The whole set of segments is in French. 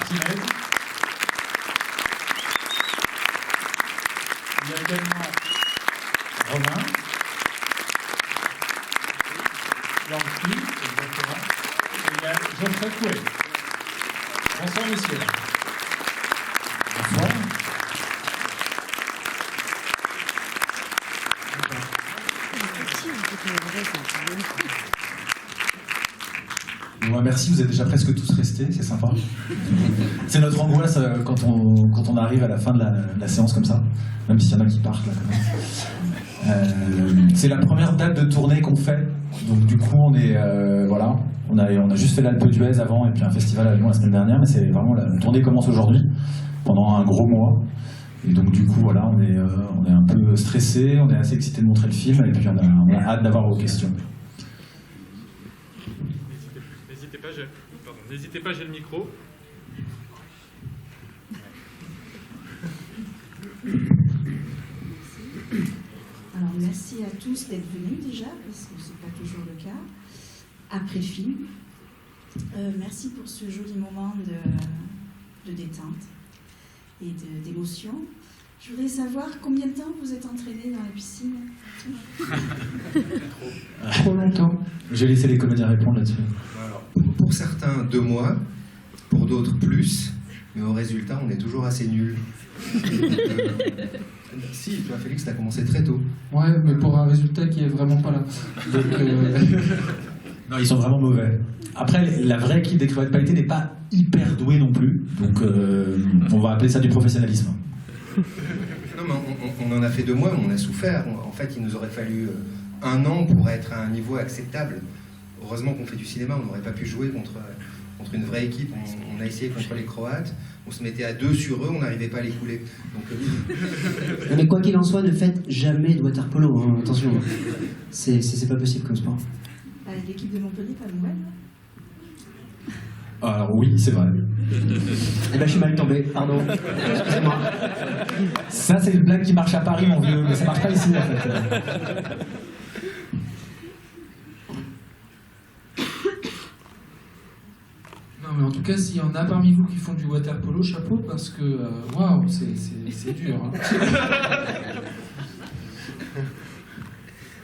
Martinez. Il y a également Romain. Yankee, exactement. Et il y a Geoffrey Coué. Bonsoir, messieurs. Bonsoir. Bon, merci, vous êtes déjà presque tous restés, c'est sympa. C'est notre angoisse quand on arrive à la fin de la séance comme ça, même s'il y en a qui partent là quand même. C'est la première date de tournée qu'on fait, donc du coup on est voilà, on a juste fait l'Alpe d'Huez avant et puis un festival à Lyon la semaine dernière, mais c'est vraiment la tournée commence aujourd'hui pendant un gros mois. Et donc du coup voilà, on est un peu stressé, on est assez excité de montrer le film et puis on a hâte d'avoir vos questions. N'hésitez pas, j'ai le micro. Alors merci à tous d'être venus déjà, parce que c'est pas toujours le cas, après film. Merci pour ce joli moment de détente et d'émotion. Je voudrais savoir combien de temps vous êtes entraînés dans la piscine. Trop longtemps. J'ai laissé les comédiens répondre là-dessus. Alors, pour certains, 2 mois, pour d'autres, plus, mais au résultat, on est toujours assez nuls. Si, toi, Félix, t'as commencé très tôt. Ouais, mais pour un résultat qui est vraiment pas là. Donc, Non, ils sont vraiment mauvais. Après, la vraie équipe des Crevettes Pailletées n'est pas hyper douée non plus, donc on va appeler ça du professionnalisme. Non, mais on en a fait 2 mois, mais on a souffert. En fait, il nous aurait fallu 1 an pour être à un niveau acceptable. Heureusement qu'on fait du cinéma, on n'aurait pas pu jouer contre une vraie équipe. On a essayé contre les Croates, on se mettait à 2 sur eux, on n'arrivait pas à les couler. Donc, Mais quoi qu'il en soit, ne faites jamais de water polo, hein, attention. C'est pas possible comme sport. L'équipe de Montpellier, pas nouvelle. Alors oui, c'est vrai. Eh ben, je suis mal tombé, pardon. Excusez-moi. Ça, c'est une blague qui marche à Paris, mon vieux, mais ça marche pas ici, en fait. non, mais en tout cas, s'il y en a parmi vous qui font du water polo, chapeau, parce que waouh, c'est dur. Hein.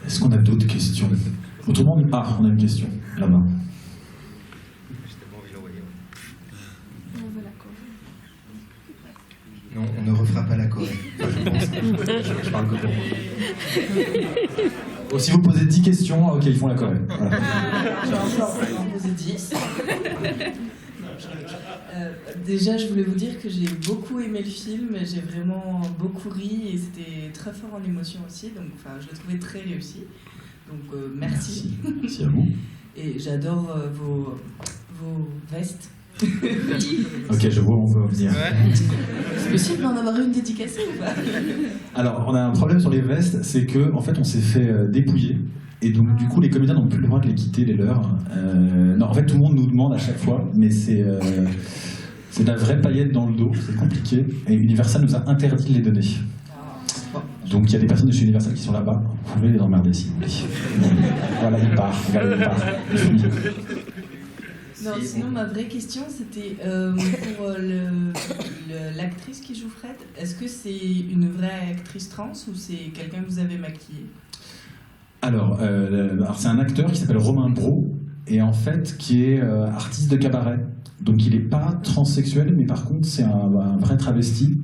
Est-ce qu'on a d'autres questions? Autrement, on a une question, là-bas. non, on ne refera pas la Corée. Enfin, je parle que pour moi. Bon, si vous posez 10 questions, ok, ils font la Corée. Voilà. Je vais encore en poser 10. Déjà, je voulais vous dire que j'ai beaucoup aimé le film, j'ai vraiment beaucoup ri et c'était très fort en émotion aussi, donc enfin, je l'ai trouvé très réussi. Donc merci. Merci à vous. Et j'adore vos vestes. Ok, je vois où on veut en venir. C'est possible d'en avoir une dédicacée ou pas? Alors, on a un problème sur les vestes, c'est que en fait, on s'est fait dépouiller. Et donc, du coup, les comédiens n'ont plus le droit de les quitter, les leurs. Non, en fait, tout le monde nous demande à chaque fois, mais c'est de la vraie paillette dans le dos, c'est compliqué. Et Universal nous a interdit de les donner. Donc, il y a des personnes de chez Universal qui sont là-bas. Vous pouvez les emmerder, si vous voulez. Voilà, il part. Regardez, il part. Il finit. Non, sinon ma vraie question c'était pour l'actrice qui joue Fred, est-ce que c'est une vraie actrice trans ou c'est quelqu'un que vous avez maquillé? Alors c'est un acteur qui s'appelle Romain Brault et en fait qui est artiste de cabaret. Donc il n'est pas transsexuel, mais par contre c'est un vrai travesti.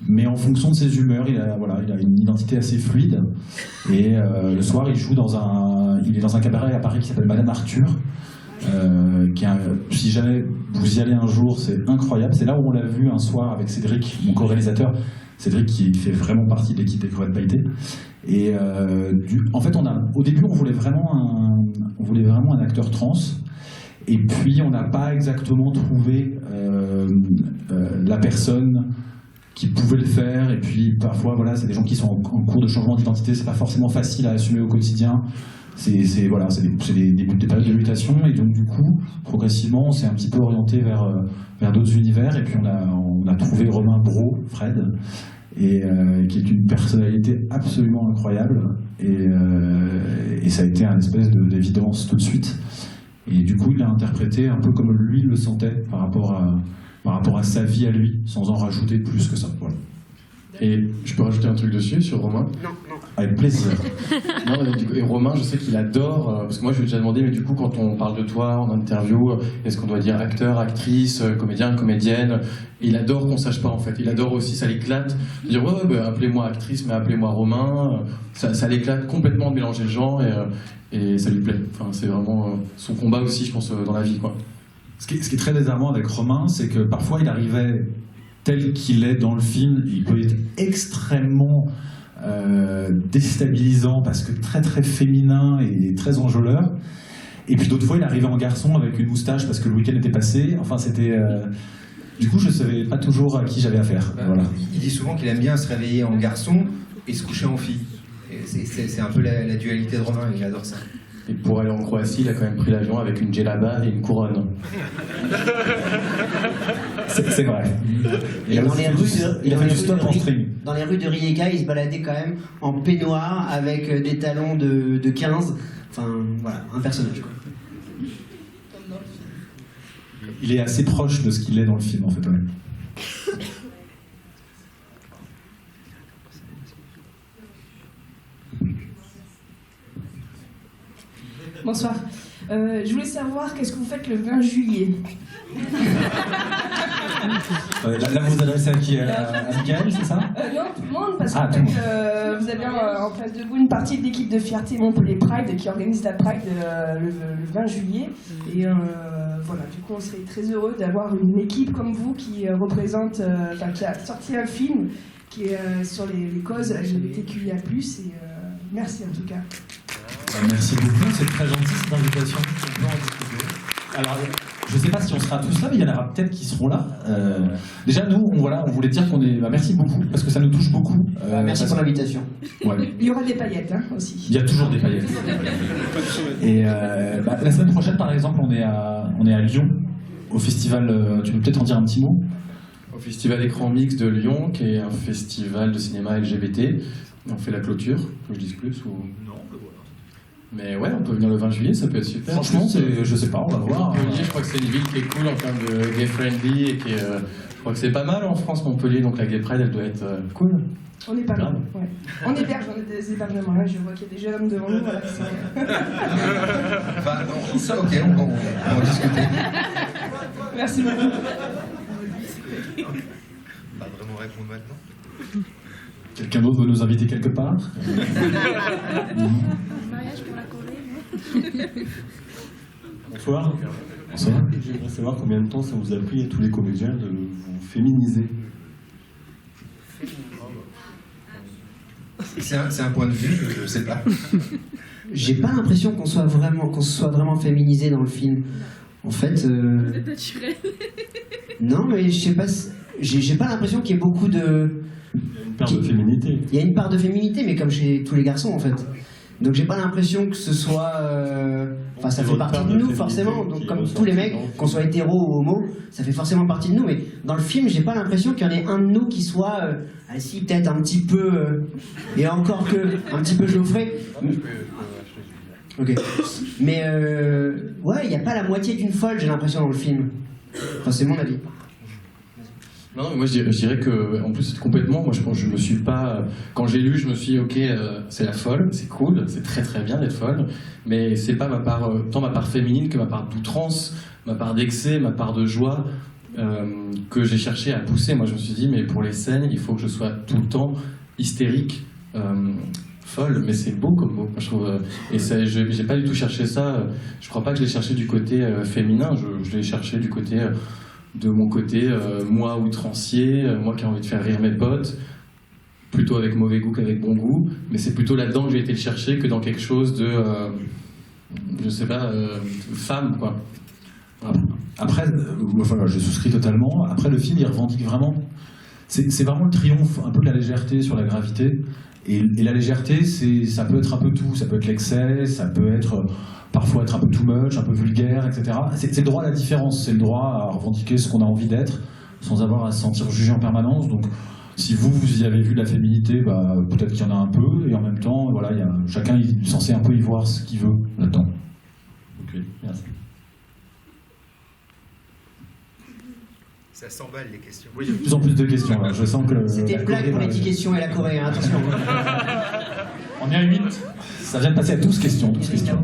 Mais en fonction de ses humeurs, il a une identité assez fluide. Et le soir, il est dans un cabaret à Paris qui s'appelle Madame Arthur. Si jamais vous y allez un jour, c'est incroyable. C'est là où on l'a vu un soir avec Cédric, mon co-réalisateur. Cédric qui fait vraiment partie de l'équipe des Crevettes Pailletées. Et en fait, au début, on voulait vraiment un acteur trans. Et puis, on n'a pas exactement trouvé la personne qui pouvait le faire. Et puis, parfois, voilà, c'est des gens qui sont en cours de changement d'identité. C'est pas forcément facile à assumer au quotidien. C'est des périodes de mutation. Et donc, du coup, progressivement, on s'est un petit peu orienté vers d'autres univers. Et puis, on a trouvé Romain Brault, Fred, qui est une personnalité absolument incroyable. Et ça a été un espèce d'évidence tout de suite. Et du coup, il l'a interprété un peu comme lui le sentait par rapport par rapport à sa vie à lui, sans en rajouter plus que ça. Voilà. Et je peux rajouter un truc dessus sur Romain? Avec plaisir. Non, et Romain, je sais qu'il adore, parce que moi je lui ai déjà demandé, mais du coup quand on parle de toi en interview, est-ce qu'on doit dire acteur, actrice, comédien, comédienne? Il adore qu'on sache pas en fait, il adore aussi, ça l'éclate, de dire ouais, bah, appelez-moi actrice, mais appelez-moi Romain, ça l'éclate complètement de mélanger le genre, et ça lui plaît. Enfin, c'est vraiment son combat aussi, je pense, dans la vie, quoi. Ce qui est très désarmant avec Romain, c'est que parfois il arrivait tel qu'il est dans le film, il peut être extrêmement déstabilisant parce que très très féminin et très enjôleur. Et puis d'autres fois, il arrivait en garçon avec une moustache parce que le week-end était passé. Enfin, c'était. Du coup, je savais pas toujours à qui j'avais affaire. Voilà. Il dit souvent qu'il aime bien se réveiller en garçon et se coucher en fille. Et c'est un peu la dualité de Romain, et j'adore ça. Et pour aller en Croatie, il a quand même pris l'avion avec une djellaba et une couronne. C'est vrai. Et dans les rues du stop en string. Dans les rues de Rijeka, il se baladait quand même en peignoir avec des talons de 15. Enfin, voilà, un personnage, quoi. Il est assez proche de ce qu'il est dans le film, en fait. Ouais. Bonsoir. Je voulais savoir qu'est-ce que vous faites le 20 juillet. Là, vous vous adressez à qui? À Michael, c'est ça? Non, tout le monde, parce Ah, qu'en fait, vous avez en face de vous une partie de l'équipe de Fierté Montpellier Pride qui organise la Pride le 20 juillet. Et voilà, du coup, on serait très heureux d'avoir une équipe comme vous qui représente, qui a sorti un film qui est sur les causes LGBTQIA+. Et merci en tout cas. Merci beaucoup, c'est très gentil cette invitation. On peut en discuter. Alors, je ne sais pas si on sera tous là, mais il y en aura peut-être qui seront là. Déjà, nous, on voulait dire qu'on est. Merci beaucoup, parce que ça nous touche beaucoup. Merci pour l'invitation. Ouais. Il y aura des paillettes aussi. Il y a toujours des paillettes. Et la semaine prochaine, par exemple, on est à Lyon, au festival. Tu peux peut-être en dire un petit mot? Au Festival Écran Mix de Lyon, qui est un festival de cinéma LGBT. On fait la clôture, faut que je dise plus ou... Non, voilà. Mais ouais, on peut venir le 20 juillet, ça peut être super. Franchement, je sais pas, on va voir. Montpellier, je crois que c'est une ville qui est cool en termes de gay friendly et qui est, je crois que c'est pas mal en France, Montpellier, donc la Gay Pride, elle doit être cool. On est pas mal, ouais. On héberge, on a des hébergements, là, je vois qu'il y a des jeunes hommes devant nous, voilà, Enfin, ok, on va en discuter. Merci beaucoup. Pas vraiment répondre maintenant. Quelqu'un d'autre veut nous inviter quelque part? Mariage pour la Corée, non? Bonsoir. Bonsoir. J'aimerais savoir combien de temps ça vous a pris à tous les comédiens de vous féminiser. C'est un point de vue, je sais pas. J'ai pas l'impression qu'on se soit vraiment féminisé dans le film. En fait. Vous êtes naturel. Non, mais je sais pas. J'ai pas l'impression qu'il y ait beaucoup de. Une part de féminité. Il y a une part de féminité, mais comme chez tous les garçons, en fait. Donc j'ai pas l'impression que ce soit... Enfin, ça fait partie de nous, forcément. Donc comme tous les mecs, qu'on soit hétéro ou homo, ça fait forcément partie de nous. Mais dans le film, j'ai pas l'impression qu'il y en ait un de nous qui soit... ah si, peut-être un petit peu... et encore que... Un petit peu Geoffrey. Ok. Mais ouais, il n'y a pas la moitié d'une folle, j'ai l'impression, dans le film. Enfin, c'est mon avis. Non, mais moi je dirais que, en plus, complètement, moi je me suis pas. Quand j'ai lu, je me suis dit, ok, c'est la folle, c'est cool, c'est très très bien d'être folle, mais c'est pas ma part, tant ma part féminine que ma part d'outrance, ma part d'excès, ma part de joie, que j'ai cherché à pousser. Moi je me suis dit, mais pour les scènes, il faut que je sois tout le temps hystérique, folle, mais c'est beau comme mot, je trouve. Et j'ai pas du tout cherché ça, je crois pas que je l'ai cherché du côté féminin, je l'ai cherché du côté. De mon côté, moi outrancier, moi qui ai envie de faire rire mes potes, plutôt avec mauvais goût qu'avec bon goût, mais c'est plutôt là-dedans que j'ai été le chercher que dans quelque chose de, je sais pas, femme, quoi. Après, enfin, je souscris totalement. Après, le film, il revendique vraiment... C'est vraiment le triomphe un peu de la légèreté sur la gravité. Et la légèreté, ça peut être un peu tout. Ça peut être l'excès, ça peut être... parfois être un peu too much, un peu vulgaire, etc. C'est le droit à la différence, c'est le droit à revendiquer ce qu'on a envie d'être, sans avoir à se sentir jugé en permanence. Donc, si vous y avez vu de la féminité, bah, peut-être qu'il y en a un peu, et en même temps, voilà, chacun est censé un peu y voir ce qu'il veut là-dedans. Ok, merci. Ça s'emballe les questions. Oui, il y a de plus en plus de questions. Là. Je sens que C'était une blague pour les 10 questions et la Corée, hein, attention. On est à 8. Ça vient de passer à 12 questions. 12 questions.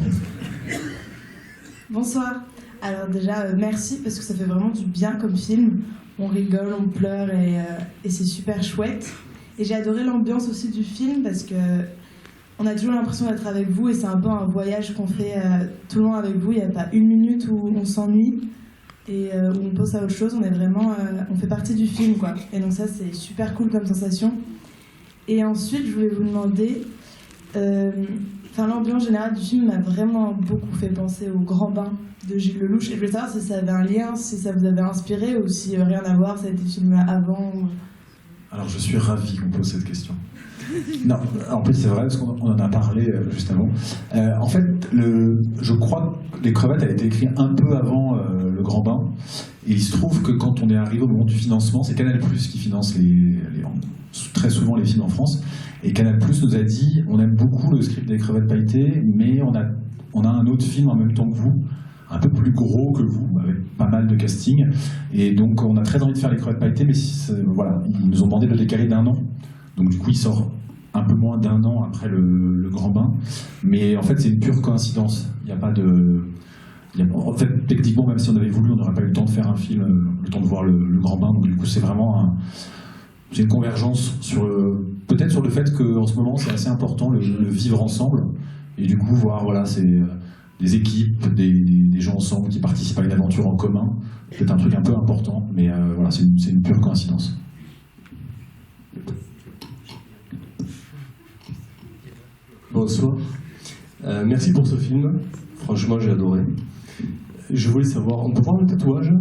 Bonsoir. Alors déjà, merci parce que ça fait vraiment du bien comme film. On rigole, on pleure et c'est super chouette. Et j'ai adoré l'ambiance aussi du film parce que on a toujours l'impression d'être avec vous et c'est un peu un voyage qu'on fait tout le long avec vous. Il n'y a pas une minute où on s'ennuie et où on pense à autre chose. On est vraiment, on fait partie du film, quoi. Et donc ça, c'est super cool comme sensation. Et ensuite, je voulais vous demander, l'ambiance générale du film m'a vraiment beaucoup fait penser au Grand Bain de Gilles Lelouch. Et je voulais savoir si ça avait un lien, si ça vous avait inspiré ou si rien à voir, ça a été filmé avant. Alors je suis ravi qu'on pose cette question. Non, en plus c'est vrai parce qu'on en a parlé juste avant. En fait, je crois que Les Crevettes a été écrit un peu avant Le Grand Bain. Et il se trouve que quand on est arrivé au moment du financement, c'est Canal+ qui finance très souvent les films en France. Et Canal+ nous a dit, on aime beaucoup le script des Crevettes pailletées, mais on a un autre film en même temps que vous, un peu plus gros que vous, avec pas mal de casting. Et donc on a très envie de faire Les Crevettes pailletées, mais voilà, ils nous ont demandé de le décaler d'1 an. Donc du coup il sort un peu moins d'1 an après le Grand Bain. Mais en fait c'est une pure coïncidence. Il n'y a pas de... En fait, techniquement, même si on avait voulu, on n'aurait pas eu le temps de faire un film, le temps de voir le Grand Bain. Donc du coup c'est vraiment c'est une convergence peut-être sur le fait qu'en ce moment c'est assez important le vivre ensemble. Et du coup voir, voilà, c'est des équipes, des gens ensemble qui participent à une aventure en commun. C'est peut-être un truc un peu important, mais voilà, c'est une pure coïncidence. Bonsoir. Merci pour ce film. Franchement, j'ai adoré. Je voulais savoir, on peut voir le tatouage?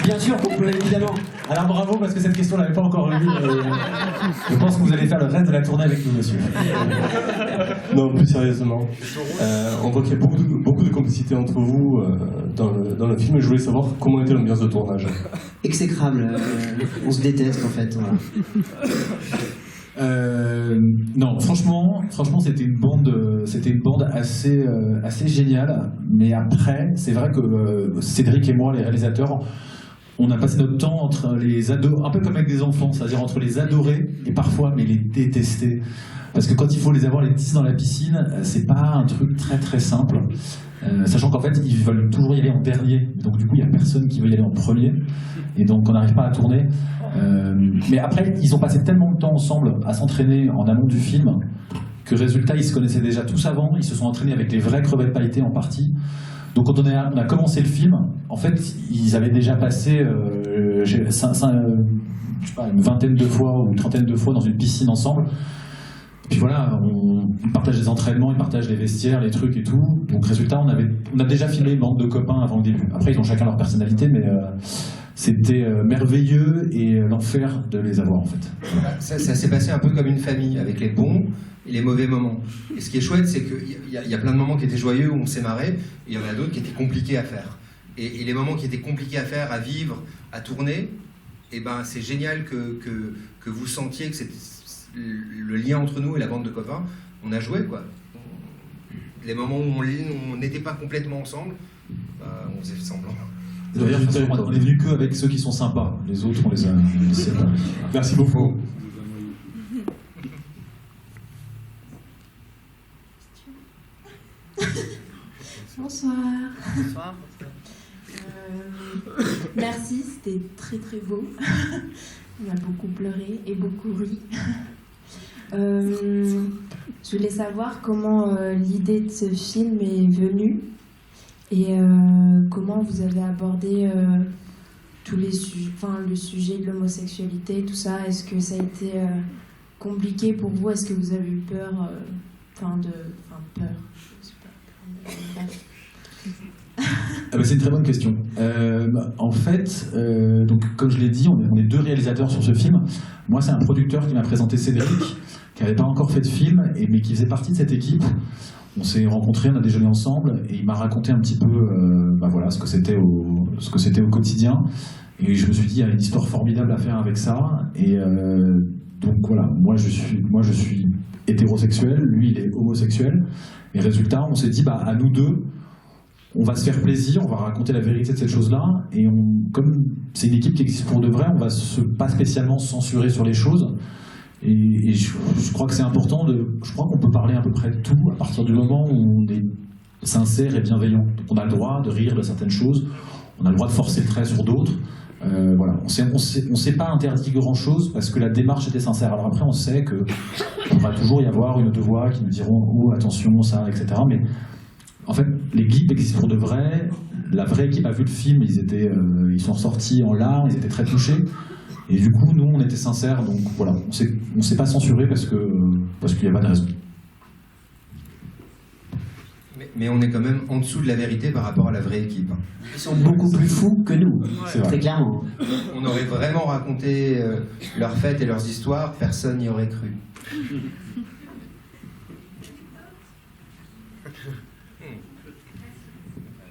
Bien sûr qu'on peut, évidemment. Alors bravo, parce que cette question, on l'avait pas encore eue. Je pense que vous allez faire le reste de la tournée avec nous, monsieur. Non, plus sérieusement. On voit qu'il y a beaucoup de complicité entre vous dans le film. Et je voulais savoir comment était l'ambiance de tournage. Exécrable. On se déteste, en fait. Voilà. Non, franchement, c'était une bande assez géniale. Mais après, c'est vrai que Cédric et moi, les réalisateurs, on a passé notre temps entre les ados, un peu comme avec des enfants, c'est-à-dire entre les adorer et parfois mais les détester. Parce que quand il faut les avoir les 10 dans la piscine, c'est pas un truc très très simple. Sachant qu'en fait, ils veulent toujours y aller en dernier. Donc du coup, il n'y a personne qui veut y aller en premier. Et donc on n'arrive pas à tourner. Mais après, ils ont passé tellement de temps ensemble à s'entraîner en amont du film que résultat, ils se connaissaient déjà tous avant. Ils se sont entraînés avec les vraies crevettes pailletées en partie. Donc quand on a commencé le film, en fait, ils avaient déjà passé je sais pas, une vingtaine de fois ou une trentaine de fois dans une piscine ensemble. Puis voilà, ils partagent les entraînements, ils partagent les vestiaires, les trucs et tout. Donc résultat, on a déjà filmé une bande de copains avant le début. Après, ils ont chacun leur personnalité, mais c'était merveilleux et l'enfer de les avoir en fait. Ça s'est passé un peu comme une famille, avec les bons et les mauvais moments. Et ce qui est chouette, c'est qu'il y a plein de moments qui étaient joyeux, où on s'est marré, et il y en a d'autres qui étaient compliqués à faire. Et les moments qui étaient compliqués à faire, à vivre, à tourner, et ben c'est génial que vous sentiez que c'était le lien entre nous et la bande de copains. On a joué, quoi. Les moments où on n'était pas complètement ensemble, on faisait semblant. D'ailleurs, on est venu que avec ceux qui sont sympas. Les autres, on les a laissés. Merci beaucoup. Bonsoir. Bonsoir. Merci, c'était très très beau. On a beaucoup pleuré et beaucoup ri. Je voulais savoir comment l'idée de ce film est venue et comment vous avez abordé tous les le sujet de l'homosexualité, tout ça. Est-ce que ça a été compliqué pour vous? Est-ce que vous avez eu peur peur, je sais pas. C'est une très bonne question. En fait, donc, comme je l'ai dit, on est 2 réalisateurs sur ce film. Moi, c'est un producteur qui m'a présenté Cédric, qui n'avait pas encore fait de film, mais qui faisait partie de cette équipe. On s'est rencontrés, on a déjeuné ensemble, et il m'a raconté un petit peu voilà, ce que c'était au quotidien. Et je me suis dit, il y a une histoire formidable à faire avec ça. Et donc voilà, moi je suis hétérosexuel, lui il est homosexuel. Et résultat, on s'est dit, à nous deux, on va se faire plaisir, on va raconter la vérité de cette chose-là, et comme c'est une équipe qui existe pour de vrai, on va pas spécialement se censurer sur les choses. Et je crois que c'est important je crois qu'on peut parler à peu près de tout à partir du moment où on est sincère et bienveillant. Donc on a le droit de rire de certaines choses, on a le droit de forcer le trait sur d'autres. Voilà. On s'est pas interdit grand-chose parce que la démarche était sincère. Alors après, on sait qu'il va toujours y avoir une ou deux voix qui nous diront « Oh, attention, ça, etc. » Mais en fait, les clips existent pour de vrai. La vraie équipe a vu le film, ils sont sortis en larmes, ils étaient très touchés. Et du coup, nous, on était sincères. Donc voilà, on s'est pas censuré parce qu'il n'y a pas de raison. Mais on est quand même en dessous de la vérité par rapport à la vraie équipe. Ils sont beaucoup plus fous que nous, c'est très clairement. On aurait vraiment raconté leurs fêtes et leurs histoires, personne n'y aurait cru.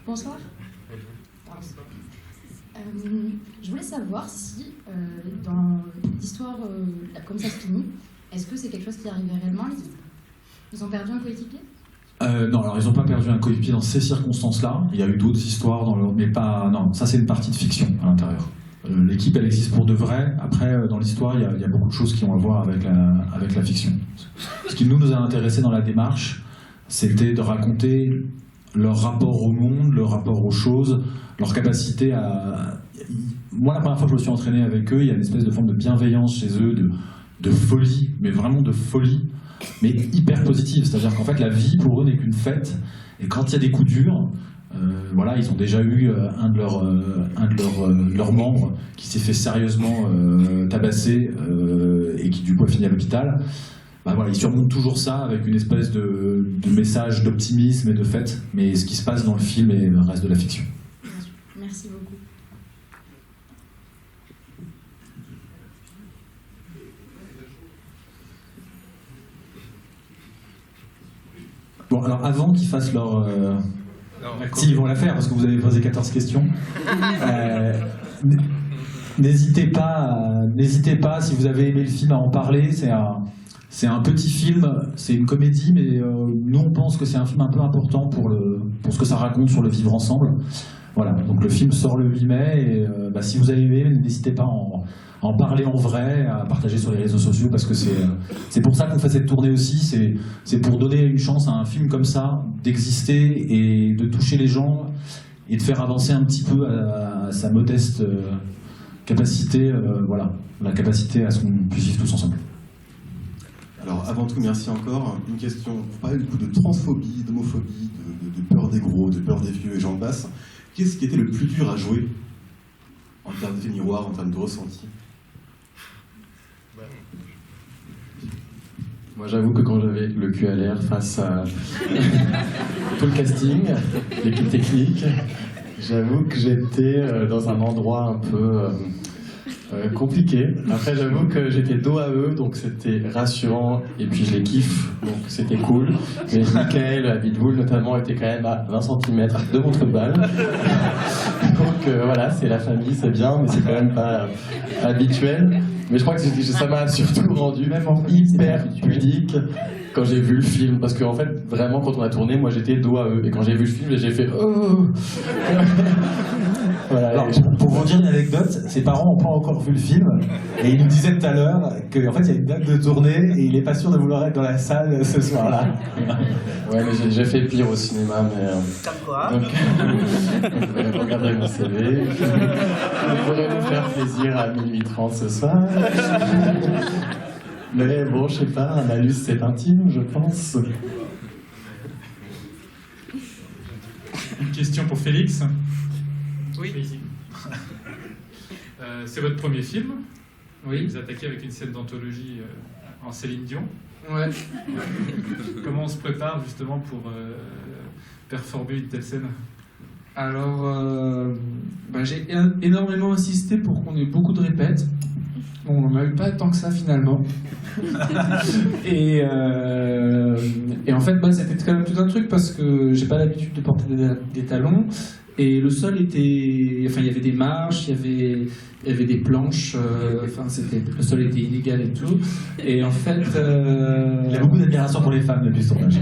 Bonsoir. Je voulais savoir si, dans l'histoire comme ça se finit, est-ce que c'est quelque chose qui arrivait réellement? Ils ont perdu un coéquipier? Non, alors ils n'ont pas perdu un coéquipier dans ces circonstances-là. Il y a eu d'autres histoires, mais pas. Non, ça c'est une partie de fiction à l'intérieur. L'équipe, elle existe pour de vrai. Après, dans l'histoire, il y a beaucoup de choses qui ont à voir avec la fiction. Ce qui nous a intéressé dans la démarche, c'était de raconter leur rapport au monde, leur rapport aux choses, leur capacité à. Moi, la première fois que je me suis entraîné avec eux, il y a une espèce de forme de bienveillance chez eux, de folie, mais vraiment de folie. Mais hyper positive, c'est-à-dire qu'en fait la vie pour eux n'est qu'une fête, et quand il y a des coups durs, voilà, ils ont déjà eu un de leurs membres qui s'est fait sérieusement tabasser et qui du coup a fini à l'hôpital. Bah, voilà, ils surmontent toujours ça avec une espèce de message d'optimisme et de fête, mais ce qui se passe dans le film et le reste de la fiction. Merci beaucoup. Bon, alors avant qu'ils fassent leur... si, ils vont la faire, parce que vous avez posé 14 questions. N'hésitez pas, si vous avez aimé le film, à en parler. C'est un petit film, c'est une comédie, mais nous on pense que c'est un film un peu important pour ce que ça raconte sur le vivre ensemble. Voilà, donc le film sort le 8 mai, et si vous avez aimé, n'hésitez pas à en parler en vrai, à partager sur les réseaux sociaux, parce que c'est pour ça qu'on fait cette tournée aussi, c'est pour donner une chance à un film comme ça d'exister et de toucher les gens et de faire avancer un petit peu à sa modeste capacité, voilà, la capacité à ce qu'on puisse vivre tous ensemble. Alors avant tout, merci encore. Une question, vous parlez du coup de transphobie, d'homophobie, de peur des gros, de peur des vieux et j'en passe. Qu'est-ce qui était le plus dur à jouer en termes d'effet miroir, en termes de ressenti? Moi j'avoue que quand j'avais le cul à l'air face à tout le casting, l'équipe technique, j'avoue que j'étais dans un endroit un peu compliqué. Après j'avoue que j'étais dos à eux, donc c'était rassurant, et puis je les kiffe, donc c'était cool. Mais Michael Abitboul notamment était quand même à 20 cm de mon trou de balle. Donc voilà, c'est la famille, c'est bien, mais c'est quand même pas habituel. Mais je crois que ça m'a surtout rendu hyper pudique quand j'ai vu le film. Parce qu'en fait, vraiment, quand on a tourné, moi j'étais dos à eux. Et quand j'ai vu le film, j'ai fait oh. Voilà, alors, pour vous dire une anecdote, ses parents n'ont pas encore vu le film, et il nous disait tout à l'heure qu'en fait il y a une date de tournée et il n'est pas sûr de vouloir être dans la salle ce soir-là. Ouais, mais j'ai fait pire au cinéma, mais... Comme quoi donc, vous regarderez mon CV. Vous pourrez nous faire plaisir à 12h30 ce soir. Mais bon, je sais pas, un malus c'est intime, je pense. Une question pour Félix. Oui. C'est votre premier film. Oui. Vous attaquez avec une scène d'anthologie en Céline Dion. Ouais. Comment on se prépare justement pour performer une telle scène? Alors, j'ai énormément insisté pour qu'on ait beaucoup de répètes. Bon, on n'en a eu pas tant que ça finalement. et en fait, c'était quand même tout un truc parce que j'ai pas l'habitude de porter des talons. Et le sol était... Enfin, il y avait des marches, il y avait des planches, enfin, le sol était inégal et tout. Et en fait... Il y a beaucoup d'admiration pour les femmes depuis ce tournage.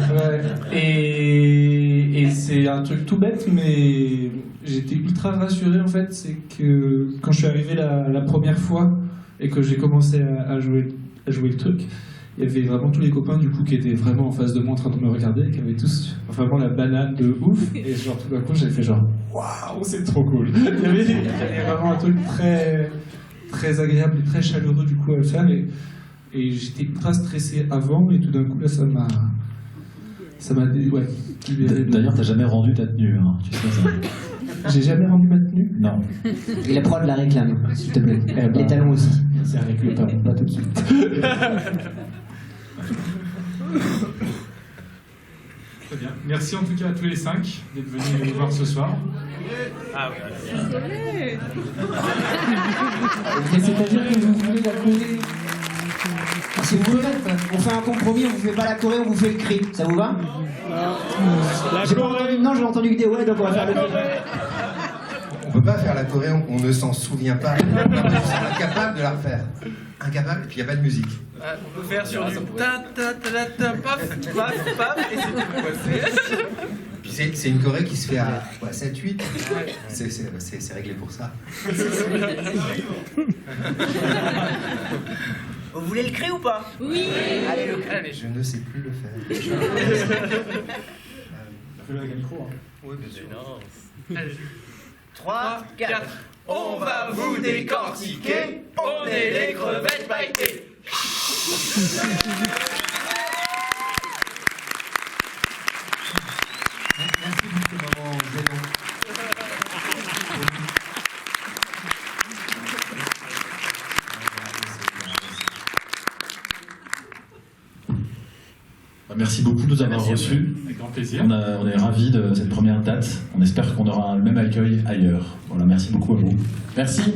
Ouais. Et c'est un truc tout bête, mais j'étais ultra rassuré en fait. C'est que quand je suis arrivé la première fois et que j'ai commencé à jouer le truc, il y avait vraiment tous les copains du coup qui étaient vraiment en face de moi en train de me regarder et qui avaient tous vraiment la banane de ouf. Et genre tout d'un coup j'ai fait genre waouh, c'est trop cool. Il y avait vraiment un truc très, très agréable et très chaleureux du coup à le faire. Et j'étais ultra stressé avant et tout d'un coup là ça m'a libéré. D'ailleurs, t'as jamais rendu ta tenue, hein, tu sais ça. J'ai jamais rendu ma tenue? Non. Et la prod la réclame, s'il te plaît. Les talons aussi. C'est avec le talon, pas tout de suite. Très bien. Merci en tout cas à tous les 5 d'être venus nous voir ce soir. Ah oui. C'est-à-dire que vous voulez la Corée? Si vous voulez, on fait un compromis, on vous fait pas la Corée, on vous fait le cri. Ça vous va? J'ai pas entendu, non, j'ai entendu que des ouais, donc on va faire le cri. On peut pas faire la Corée, on ne s'en souvient pas. On est incapable de la refaire. Incapable, et puis il n'y a pas de musique. On peut faire sur du ta ta ta ta paf paf paf et c'est tout. Puis c'est une Corée qui se fait à 7-8. C'est réglé pour ça. Vous voulez le cri ou pas? Oui. Allez, le cri. Allez. Je ne sais plus le faire. Fais-le avec un micro. Hein. Oui, bien sûr. Allez. 3, 4. On va vous décortiquer. On est les crevettes pailletées. Merci pour ce moment gênant. Merci beaucoup de nous avoir reçus. Avec grand plaisir. On est ravis de cette première date. On espère qu'on aura le même accueil ailleurs. Voilà, merci beaucoup à vous. Merci.